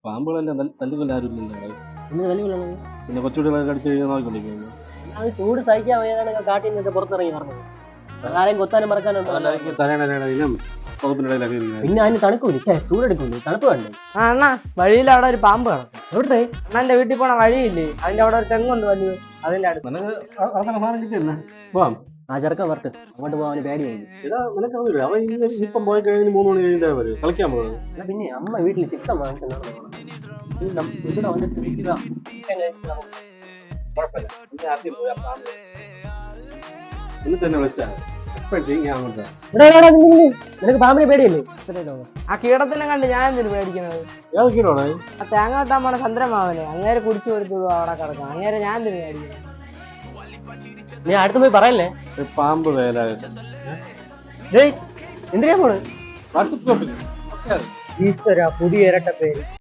പാമ്പുകളെല്ലാം തല്ലുകൊല്ല ആരുമില്ല. ഇന്ന് തല്ലിക്കൊള്ളണം. പിന്നെ കൊച്ചുകുട്ടികളൊക്കെ അടിച്ചു കഴിഞ്ഞാൽ നോക്കിക്കൊണ്ടിരിക്കുന്നു. അത് ചൂട് സഹിക്കാൻ വയ്യാതാണ് കാട്ടിൽ നിന്നൊക്കെ പുറത്തിറങ്ങി പറഞ്ഞത്. ആരെയും കൊത്താനും മറക്കാനും തലയിലും പുതപ്പിനിടയിലൊക്കെ ഇരുന്ന്. പിന്നെ അതിന് തണുക്കൂല, ചൂടെടുക്കൂല, തണുപ്പ് വേണ്ടേ? ആ അണ്ണാ, വഴിയിൽ അവിടെ ഒരു പാമ്പ് കാണും. എവിടുത്തെ അണ്ണന്റെ വീട്ടിൽ പോണ വഴിയില്ലേ, അതിന്റെ അവിടെ ഒരു തെങ്ങുണ്ട് വലുത്, അതിന്റെ അടുത്ത്. നിനക്ക് അവസാനം സാധനം കിട്ടിയെന്നെ പോവാം. ആ ചെറുക്കൻ വരട്ടെ, അങ്ങോട്ട് പോകാൻ പേടിയായി. ഇതാ നിനക്കറിയില്ല, അവൻ ഇപ്പം പോയി കഴിഞ്ഞ് 3 മണി കഴിഞ്ഞാൽ വരും കളിക്കാൻ പോകുന്നത്. എന്നാ പിന്നെ അമ്മ വീട്ടിൽ ചിക്കൻ വാങ്ങിച്ചെന്നാണ് ഇവിടെ വന്നിട്ട് ഇരിക്കുക. കുഴപ്പമില്ല, ഇനി ആദ്യം പോയി ആ പാമ്പ് എന്നിട്ട് തന്നെ വിളിച്ചാൽ എപ്പോഴത്തേക്കും ഞാൻ അങ്ങോട്ട് നിനക്ക് പാമ്പിനെ പേടിയല്ലേ? ആ കീടത്തിനെ കണ്ട് ഞാൻ എന്തിനു പേടിക്കുന്നത്? ഏതൊക്കെയാണ് ആ തേങ്ങ വെട്ടാൻ പോണ ചന്ദ്രമാവനെ അങ്ങേരെ കുടിച്ചു കൊടുത്തത് അവിടെ കിടക്കണം. അങ്ങേരെ ഞാൻ എന്തിനു പേടിക്കുന്നത്? നീ അടുത്ത് പോയി പറയല്ലേ പാമ്പ് വേല എന്തിനാ പോണ്? വാട്സപ്പ് ഈശ്വര, പുതിയ ഇരട്ട പേര്.